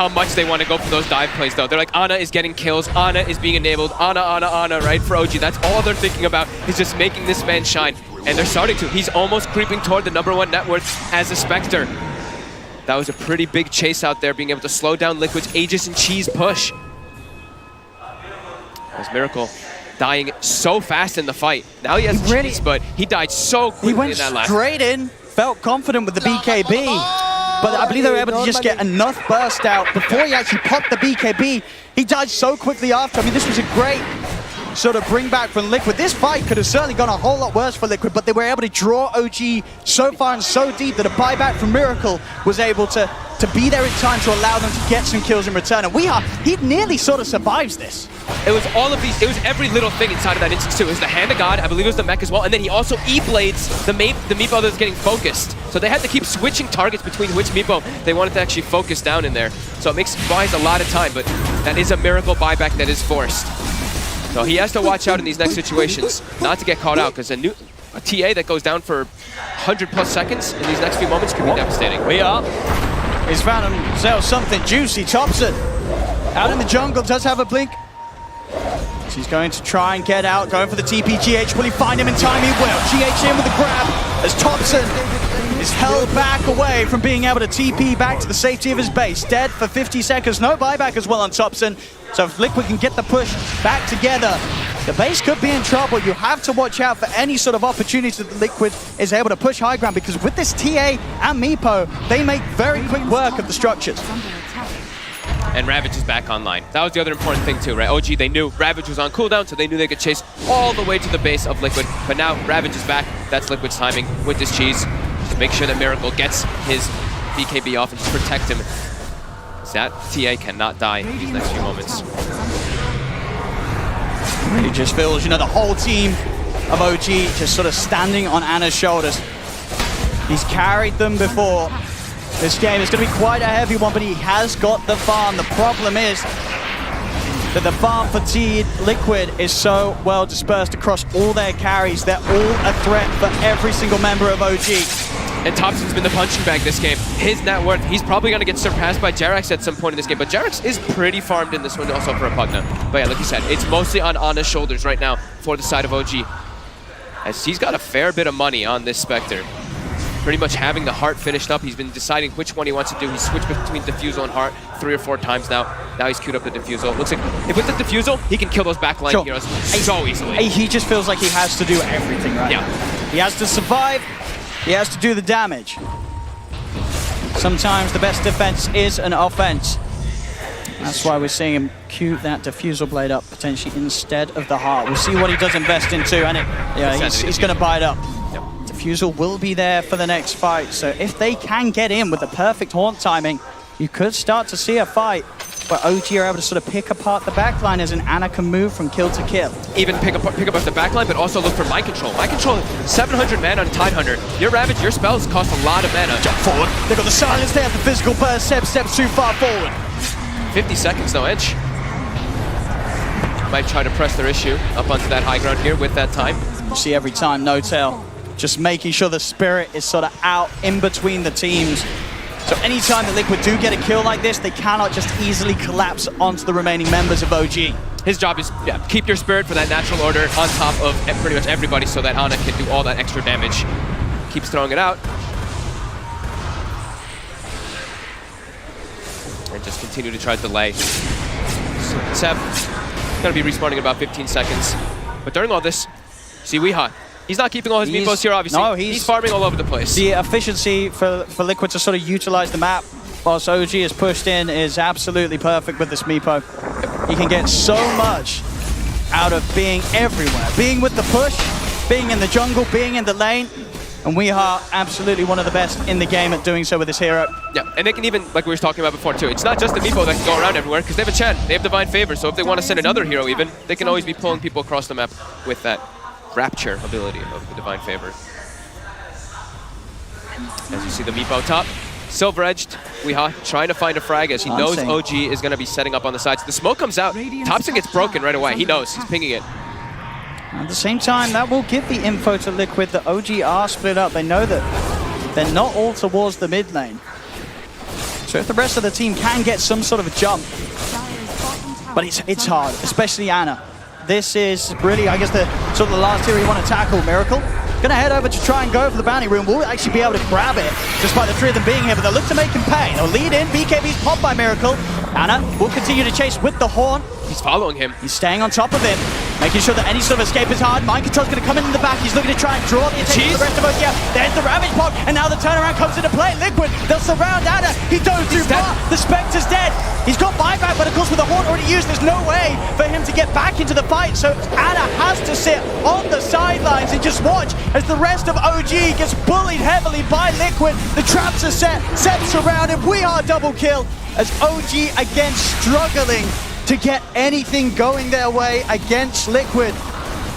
much they want to go for those dive plays, though. They're like, Ana is getting kills, Ana is being enabled, Ana, right? For OG, that's all they're thinking about, is just making this man shine. And they're starting to. He's almost creeping toward the #1 net worth as a Spectre. That was a pretty big chase out there, being able to slow down Liquid's Aegis and Cheese push. As Miracle dying so fast in the fight. Now he has Cheese, but he died so quickly in that last. He went straight in, felt confident with the BKB. But I believe they were able to just get enough burst out before he actually popped the BKB. He died so quickly after. I mean, this was a great sort of bring back from Liquid. This fight could have certainly gone a whole lot worse for Liquid, but they were able to draw OG so far and so deep that a buyback from Miracle was able to be there in time to allow them to get some kills in return. And Weehaw, he nearly sort of survives this. It was all of these, it was every little thing inside of that instance too. It was the Hand of God, I believe it was the mech as well, and then he also E-Blades the Meepo that's getting focused. So they had to keep switching targets between which Meepo they wanted to actually focus down in there. So it buys a lot of time, but that is a Miracle buyback that is forced. So he has to watch out in these next situations, not to get caught out, because a TA that goes down for 100+ seconds in these next few moments could be devastating. Weehaw, he's found himself something juicy. topson out in the jungle, does have a blink. He's going to try and get out, going for the TP. GH, will he find him in time? He will. GH in with the grab as topson is held back away from being able to TP back to the safety of his base. Dead for 50 seconds. No buyback as well on topson. So if Liquid can get the push back together, the base could be in trouble. You have to watch out for any sort of opportunity that Liquid is able to push high ground, because with this TA and Meepo, they make very quick work of the structures. And Ravage is back online. That was the other important thing too, right? OG, they knew Ravage was on cooldown, so they knew they could chase all the way to the base of Liquid. But now Ravage is back. That's Liquid's timing with this Cheese to make sure that Miracle gets his BKB off and just protect him. So that TA cannot die in these next few moments. It just feels, you know, the whole team of OG just sort of standing on Anna's shoulders. He's carried them before. This game is going to be quite a heavy one, but he has got the farm. The problem is that the farm fatigue Liquid is so well dispersed across all their carries. They're all a threat for every single member of OG. And topson's been the punching bag this game. His net worth, he's probably going to get surpassed by jerax at some point in this game, but jerax is pretty farmed in this one also for a Pugna. But yeah, like you said, it's mostly on Ana's shoulders right now for the side of OG, as he's got a fair bit of money on this Spectre. Pretty much having the Heart finished up. He's been deciding which one he wants to do. He's switched between Diffusal and Heart 3 or 4 times now. Now he's queued up the Diffusal. Looks like if with the Diffusal, he can kill those backline heroes so easily. He just feels like he has to do everything right now. He has to survive. He has to do the damage. Sometimes the best defense is an offense. That's why we're seeing him queue that Diffusal Blade up potentially instead of the Heart. We'll see what he does invest into, and he's going to buy it up. Diffusal will be there for the next fight, so if they can get in with the perfect haunt timing, you could start to see a fight where OG are able to sort of pick apart the backline as an Ana can move from kill to kill. Even pick up the backline, but also look for mind control. Mind control, 700 mana on Tidehunter. Your Ravage, your spells cost a lot of mana. Jump forward. They got the silence, they have the physical burst. Seb steps too far forward. 50 seconds, no edge. Might try to press their issue up onto that high ground here with that time. You see every time, no tail. Just making sure the spirit is sort of out in between the teams. So anytime that Liquid do get a kill like this, they cannot just easily collapse onto the remaining members of OG. His job is keep your spirit for that natural order on top of pretty much everybody so that Ana can do all that extra damage. Keeps throwing it out. And just continue to try to delay. Seb gonna be respawning in about 15 seconds. But during all this, see Weeha. He's not keeping all his meepos here, obviously. No, he's farming all over the place. The efficiency for Liquid to sort of utilize the map whilst OG is pushed in is absolutely perfect with this meepo. He can get so much out of being everywhere. Being with the push, being in the jungle, being in the lane. And we are absolutely one of the best in the game at doing so with this hero. Yeah, and they can even, like we were talking about before too, it's not just the meepo that can go around everywhere, because they have a Chen, they have Divine Favor, so if they want to send another hero even, they can always be pulling people across the map with that Rapture ability of the Divine Favor. As you see the meepo top, silver edged, Weeha trying to find a frag as he knows OG is going to be setting up on the sides. The smoke comes out, topson gets broken right away, he knows, he's pinging it. At the same time, that will give the info to Liquid that OG are split up. They know that they're not all towards the mid lane. So if the rest of the team can get some sort of a jump, but it's hard, especially Ana. This is really, I guess, the sort of the last hero you want to tackle. Miracle gonna head over to try and go for the bounty room. We'll actually be able to grab it, despite the three of them being here, but they'll look to make him pay. They'll lead in, BKB's popped by Miracle. Ana will continue to chase with the horn. He's following him. He's staying on top of him, making sure that any sort of escape is hard. Mind control's gonna come in the back. He's looking to try and draw the attention of the rest of us. Yeah, there's the Ravage Pod, and now the turnaround comes into play. Liquid, they'll surround Ana. He dove too far. The Spectre's dead. He's got buyback, but of course with the horn already used, there's no way for him to get back into the fight. So Ana has to sit on the sidelines and just watch as the rest of OG gets bullied heavily by Liquid. The traps are set, Seb's surrounded. We are double kill as OG again struggling to get anything going their way against Liquid.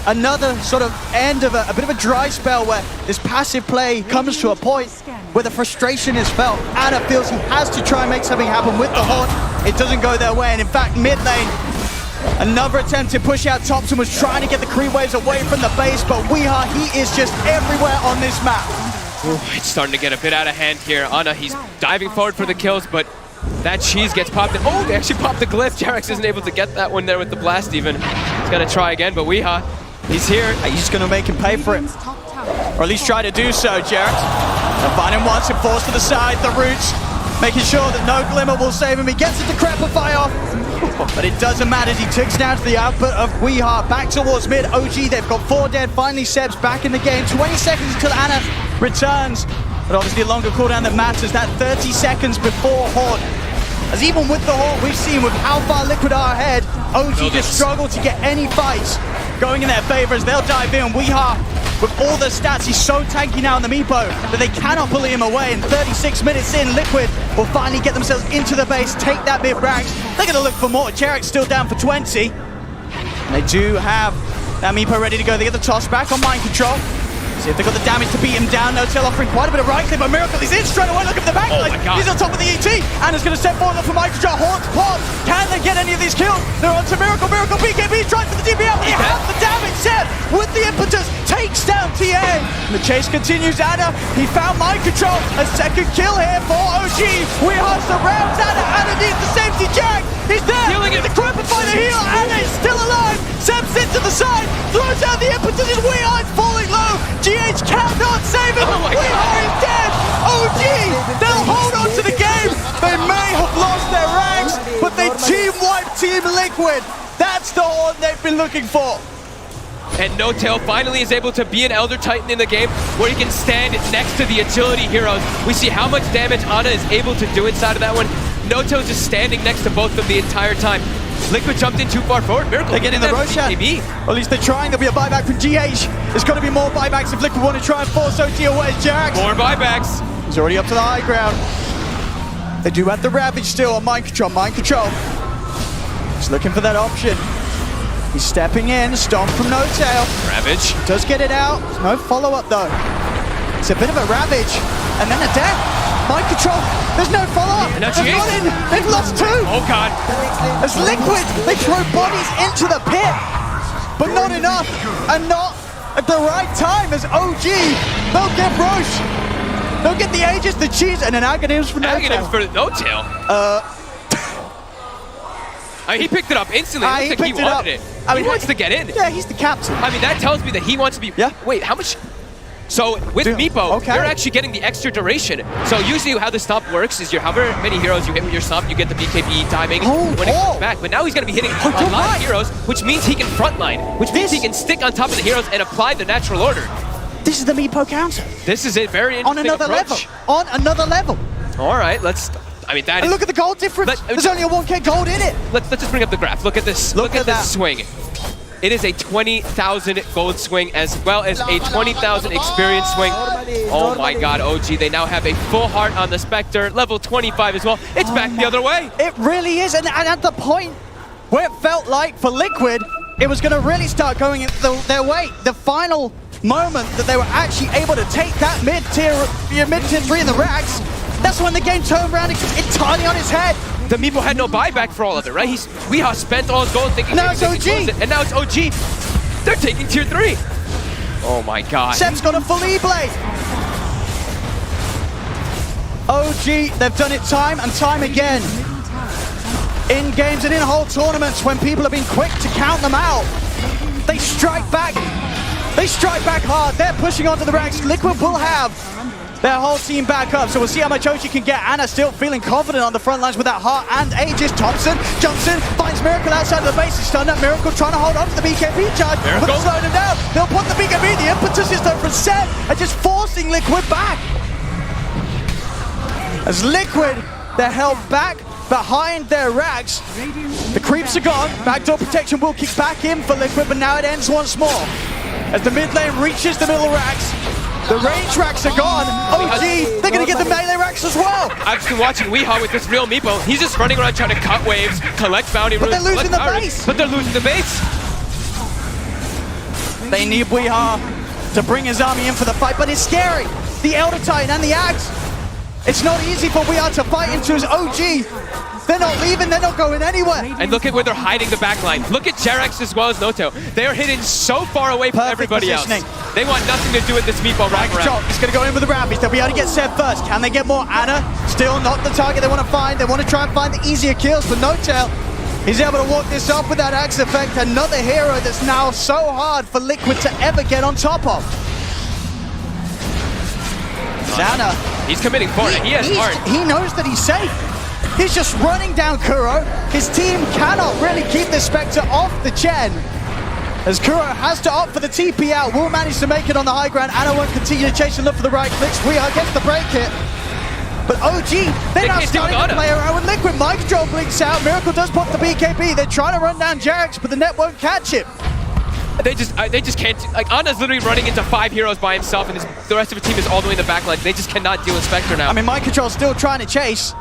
Another sort of end of a bit of a dry spell where this passive play comes to a point where the frustration is felt. Ana feels he has to try and make something happen with the horn. It doesn't go their way, and in fact, mid lane, another attempt to push out topson was trying to get the creep waves away from the base, but Weeha, he is just everywhere on this map. Ooh, it's starting to get a bit out of hand here. Ana, he's diving forward for the kills, but that cheese gets popped in. Oh, they actually popped the glyph. Jerax isn't able to get that one there with the blast even. He's gonna try again, but Weeha, he's here. He's gonna make him pay for it. Or at least try to do so, Jerax. They'll find him once and force to the side, the roots, making sure that no glimmer will save him. He gets it to Crepify off, but it doesn't matter as he ticks down to the output of Weeha. Back towards mid, OG, they've got 4 dead. Finally, Seb's back in the game. 20 seconds until Ana returns, but obviously a longer cooldown that matters. That 30 seconds before Horn. As even with the Horn, we've seen with how far Liquid are ahead, OG just struggle to get any fights going in their favor as they'll dive in. Weeha, with all the stats, he's so tanky now in the meepo that they cannot bully him away. And 36 minutes in, Liquid will finally get themselves into the base, take that mid ranks. They're going to look for more. Jerax still down for 20. And they do have that meepo ready to go. They get the toss back on mind control. See if they got the damage to beat him down. No-tail offering quite a bit of right click, but Miracle is in straight away. Look at the backline. Oh He's on top of the ET. Anna's going to step forward for Microdraw. Horns pop. Can they get any of these kills? They're on to Miracle. Miracle BKB trying for the DPL. But he has the damage set with the impetus. Takes down TA. And the chase continues. Ana, he found mind control. A second kill here for OG. Weeha surrounds Ana. Ana needs the safety jack. He's there. Healing it. The Crepify the heal. Ana is still alive. Seb sits to the side. Throws out the impetus. His Weeha is falling low. GH cannot save him. Oh my Weeha God. is dead. OG, they'll hold on to the game. They may have lost their ranks, but they team wiped Team Liquid. That's the Horn they've been looking for. And No-Tail finally is able to be an Elder Titan in the game where he can stand next to the agility heroes. We see how much damage Ana is able to do inside of that one. No-Tail's just standing next to both of them the entire time. Liquid jumped in too far forward. Miracle, They're getting the Roshan. Or at least they're trying. There'll be a buyback from GH. There's got to be more buybacks if Liquid want to try and force OT away. Jerax. More buybacks. He's already up to the high ground. They do have the Ravage still on mind control. Mind control. He's looking for that option. He's stepping in. Stomp from No-Tail. Ravage. Does get it out. No follow-up though. It's a bit of a Ravage. And then a death. Mind control. There's no follow-up. And now They've GH. got in. They've lost 2. Oh God. As Liquid, they throw bodies into the pit. But not enough. And not at the right time as OG. They'll get Roche. They'll get the Aegis, the cheese, and an Aghanims for no tail. For no tail. I mean, he picked it up instantly. It looks like he wanted it. I mean, he wants to get in. Yeah, he's the captain. I mean, that tells me that he wants to be... Yeah. Wait, how much... So with Meepo, you're actually getting the extra duration. So usually how the stomp works is however many heroes you hit with your stomp, you get the BKB timing when it comes back. But now he's going to be hitting a lot of heroes, which means he can frontline, which means he can stick on top of the heroes and apply the natural order. This is the Meepo counter. This is a very interesting approach. On another level. All right, let's... I mean, that and look at the gold difference. There's only a 1k gold in it. Let's just bring up the graph. Look at this. Look at this swing. It is a 20,000 gold swing as well as a 20,000 experience swing. Oh my god, OG. They now have a full heart on the Spectre, level 25 as well. It's back the other way. It really is. And at the point where it felt like for Liquid, it was going to really start going their way. The final moment that they were actually able to take that mid-tier 3 in the racks, that's when the game turned around entirely on its head. The Meepo had no buyback for all of it, right? Weehaw spent all his gold thinking now it's OG. And now it's OG. They're taking tier 3. Oh my god. Seb's got a full E-Blade. OG, they've done it time and time again. In games and in whole tournaments when people have been quick to count them out. They strike back. They strike back hard. They're pushing onto the ranks. Liquid will have their whole team back up, so we'll see how much OG can get. Anna still feeling confident on the front lines with that heart and Aegis. Topson jumps in, finds Miracle outside of the base. He's stunned up. Miracle trying to hold on to the BKB charge, but they're slowing him down. They'll put the BKB, the impetus is there for Seb, and just forcing Liquid back. As Liquid, they're held back behind their racks. The creeps are gone. Backdoor protection will kick back in for Liquid, but now it ends once more. As the mid lane reaches the middle racks, the range racks are gone. OG, they're going to get the melee racks as well. I've just been watching Weehaw with this real Meepo. He's just running around trying to cut waves, collect bounty runes. But they're losing the base. But they're losing the base. They need Weehaw to bring his army in for the fight, but it's scary. The Elder Titan and the Axe. It's not easy for Weehaw to fight into his OG. They're not leaving, they're not going anywhere. And look at where they're hiding the backline. Look at Jerax as well as Noto. They are hidden so far away from everybody else. They want nothing to do with this Meepo wraparound. He's going to go in with the Rappies. They'll be able to get Seb first. Can they get more? Anna, still not the target they want to find. They want to try and find the easier kills for Notail. He's able to walk this off with that Axe effect. Another hero that's now so hard for Liquid to ever get on top of. Anna. He's committing for it. He has heart. He knows that he's safe. He's just running down Kuro. His team cannot really keep the Spectre off the gen. As Kuro has to opt for the TP out, will manage to make it on the high ground. Anna won't continue to chase and look for the right clicks. Weehaw gets the break hit. But OG, they're now starting to play around with Liquid. Mindcontrol blinks out. Miracle does pop the BKB. They're trying to run down Jerax, but the net won't catch him. They just can't. Like, Anna's literally running into 5 heroes by himself, and the rest of the team is all the way in the back line. They just cannot deal with Spectre now. I mean, Mindcontrol's still trying to chase,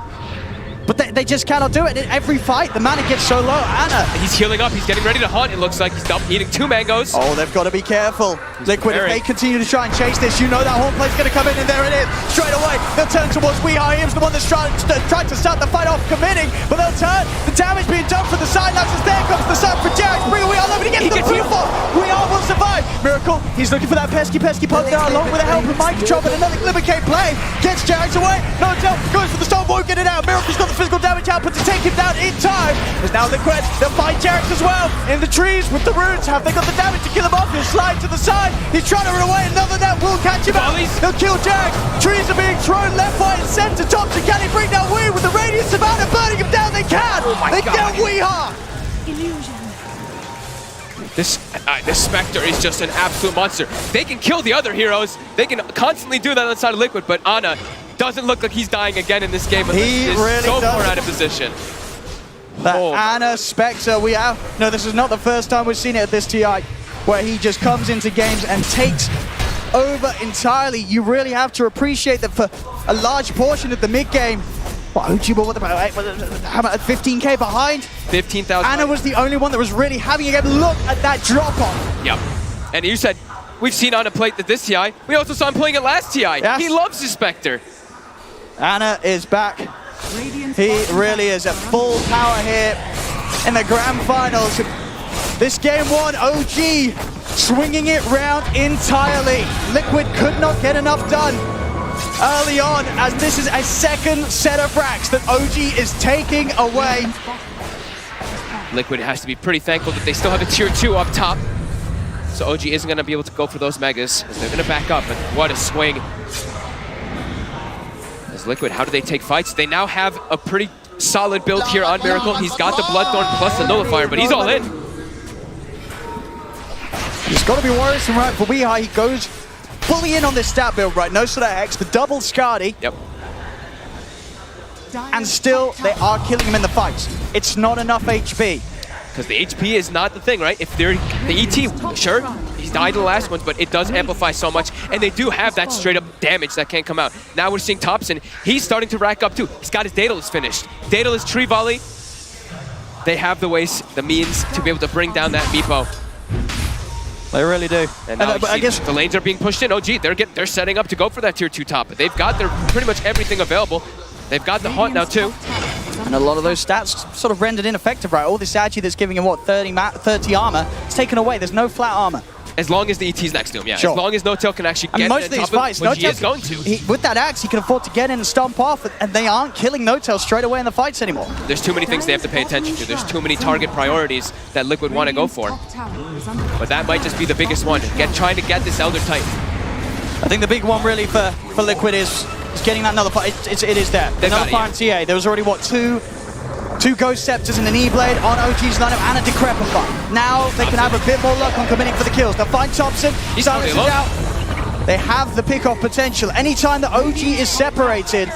but they just cannot do it. In every fight, the mana gets so low. Anna. He's healing up. He's getting ready to hunt. It looks like he's eating 2 mangoes. Oh, they've got to be careful. Liquid, if they continue to try and chase this, you know that horn play's going to come in, and there it is. Straight away, they'll turn towards Weehaw. He's the one that's tried to start the fight off committing, but they'll turn. The damage being done from the sidelines as there comes the sun for Jerax. Bring Weehaw over to get the pre-fall. Weehaw will survive. Miracle, he's looking for that pesky poke there along with the help of Mindcontrol, but another Glimmercade play gets Jerax away. No tell, goes for the storm, won't get it out. Miracle's got the physical damage output to take him down in time. There's now Liquid, they'll find Jerax as well. In the trees with the roots, have they got the damage to kill him off? He'll slide to the side. He's trying to run away. Another net will catch him out. They'll kill Jerax. Trees are being thrown left, right, and center. Topson, can he bring down Wee with the radius of Anna burning him down? They can. They get Weehaw. This Spectre is just an absolute monster. They can kill the other heroes. They can constantly do that outside of Liquid, but Anna doesn't look like he's dying again in this game. He really so far out of position. That Anna Spectre, this is not the first time we've seen it at this TI, where he just comes into games and takes over entirely. You really have to appreciate that for a large portion of the mid game. What about 15k behind? 15,000. Anna was the only one that was really having a game. Look at that drop on. Yep. And you said we've seen Anna play this TI. We also saw him playing it last TI. Yes. He loves his Spectre. Anna is back. He really is at full power here in the grand finals. This Game-1, OG swinging it round entirely. Liquid could not get enough done. early on, as this is a second set of racks that OG is taking away. Liquid has to be pretty thankful that they still have a tier 2 up top. So OG isn't going to be able to go for those megas, as they're going to back up, but what a swing. As Liquid, how do they take fights? They now have a pretty solid build here on Miracle. He's got the Bloodthorn plus the Nullifier, but he's all in. He's got to be worrisome, right? For Weehai, he goes fully in on this stat build, right? No sort of X, the double Skadi. Yep. And still, they are killing him in the fights. It's not enough HP. Because the HP is not the thing, right? If they're the ET, sure, he's died in the last ones, but it does amplify so much, and they do have that straight up damage that can't come out. Now we're seeing topson. He's starting to rack up too. He's got his Daedalus finished. Daedalus Tree Volley. They have the ways, the means to be able to bring down that Meepo. They really do. And now I guess the lanes are being pushed in. Oh, gee, they're setting up to go for that tier 2 top. They've got their pretty much everything available. They've got the Haunt now too. And a lot of those stats sort of rendered ineffective, right? All this Agi that's giving him, what, 30 armor, it's taken away. There's no flat armor. As long as the ET's next to him, yeah. Sure. As long as No-Tail can actually get most of these fights, which he is going to. With that axe, he can afford to get in and stomp off, and they aren't killing No-Tail straight away in the fights anymore. There's too many things they have to pay attention to. There's too many target priorities that Liquid want to go for. But that might just be the biggest one. Trying to get this Elder Titan. I think the big one really for Liquid is getting that Nullifier. It is there. The Nullifier and TA. There was already, what, two Ghost Scepters and an E-Blade on OG's lineup and a Decrepify. Now they can have a bit more luck on committing for the kills. They'll find topson. Silence is out. They have the pick-off potential. Anytime the OG is separated,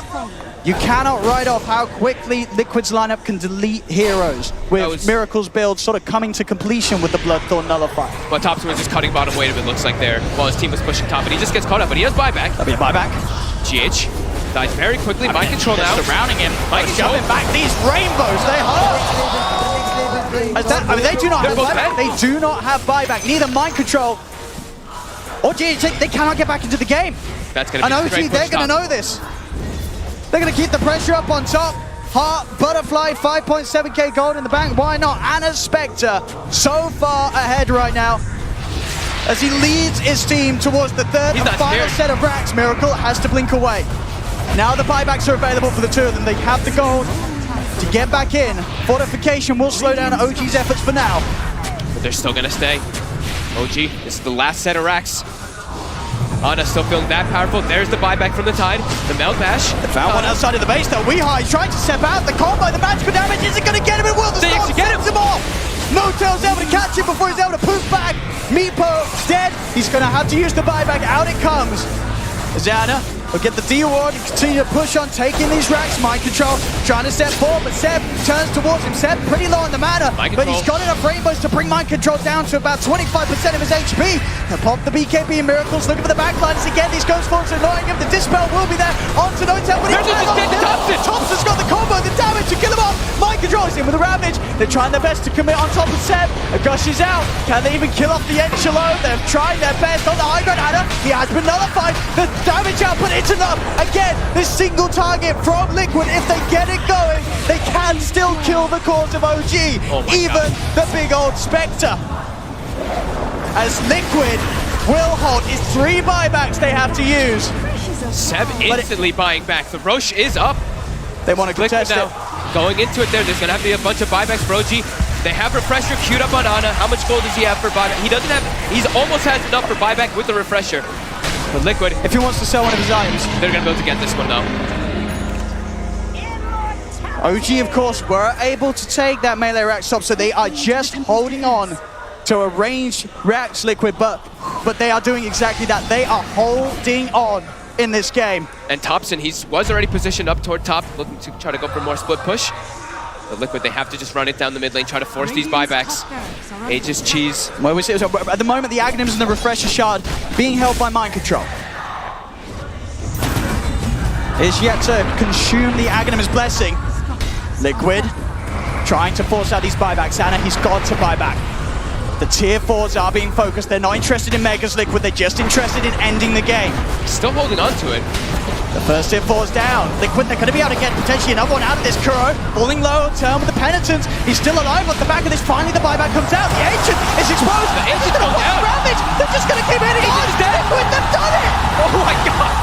you cannot write off how quickly Liquid's lineup can delete heroes, with Miracle's build sort of coming to completion with the Bloodthorn Nullifier. But topson was just cutting bottom weight, it looks like there, while his team was pushing top, and he just gets caught up, but he has buyback. That'll be a buyback. GH dies very quickly. Mind control now. Surrounding him. Shoving back these rainbows. They hurt. I mean, they do not have buyback. They do not have buyback. Neither mind control or GH. They cannot get back into the game. That's going to be an OG. They're going to know this. They're going to keep the pressure up on top. Heart, Butterfly, 5.7k gold in the bank. Why not? And a Spectre so far ahead right now, as he leads his team towards the third and final set of racks. Miracle has to blink away. Now the buybacks are available for the two of them. They have the gold to get back in. Fortification will slow down OG's efforts for now. But they're still going to stay. OG, this is the last set of racks. Ana still feeling that powerful. There's the buyback from the Tide. The Melt Bash. They found one outside of the base though. Weehai trying to step out. The combo, the magical damage isn't going to get him. It will. The storm sends him off. No-Tail's able to catch him before he's able to poof back. Meepo's dead. He's going to have to use the buyback. Out it comes. Zana will get the D-Ward and continue to push on, taking these racks. Mind control, trying to step forward, but Seb turns towards him. Seb pretty low on the mana, but he's got enough rainbows to bring mind control down to about 25% of his HP. He'll pop the BKB and Miracles, looking for the backlines again. These Ghost Forms are annoying him. The Dispel will be there. Onto No-Tail, but Topson's got the combo, the damage to kill him off. Mind control is in with the Ravage. They're trying their best to commit on top of Seb. Agush is out. Can they even kill off the Enchilo? They've tried their best on the high ground. Anna, he has been nullified. The damage output, it's enough. Again, this single target from Liquid, if they get it going, they can still kill the cause of OG. Even the big old Spectre. As Liquid will hold, it's 3 buybacks they have to use. Seb instantly buying back. The Roche is up. They want to contest it. Going into it there's going to have to be a bunch of buybacks for OG. They have Refresher queued up on Ana. How much gold does he have for buyback? He doesn't have, he's almost has enough for buyback with the Refresher. But Liquid, if he wants to sell one of his items, they're going to be able to get this one though. OG, of course, were able to take that melee rack stop, so they are just holding on to a ranged racks Liquid, but they are doing exactly that. They are holding on in this game. And topson, he was already positioned up toward top, looking to try to go for more split push. But Liquid, they have to just run it down the mid lane, try to force these buybacks. Aegis Cheese. Well, at the moment, the Aghanims and the Refresher Shard being held by mind control. Is yet to consume the Aghanim's blessing. Liquid trying to force out these buybacks. Anna, he's got to buy back. The tier 4s are being focused. They're not interested in Megas Liquid. They're just interested in ending the game. Still holding on to it. The first tier 4's down. Liquid, they're going to be able to get potentially another one out of this. Kuro falling low, turn with the Penitent. He's still alive at the back of this. Finally, the buyback comes out. The Ancient is exposed. The Ancient's going down. Ravage. They're just going to keep hitting on. Liquid, they've done it. Oh my god.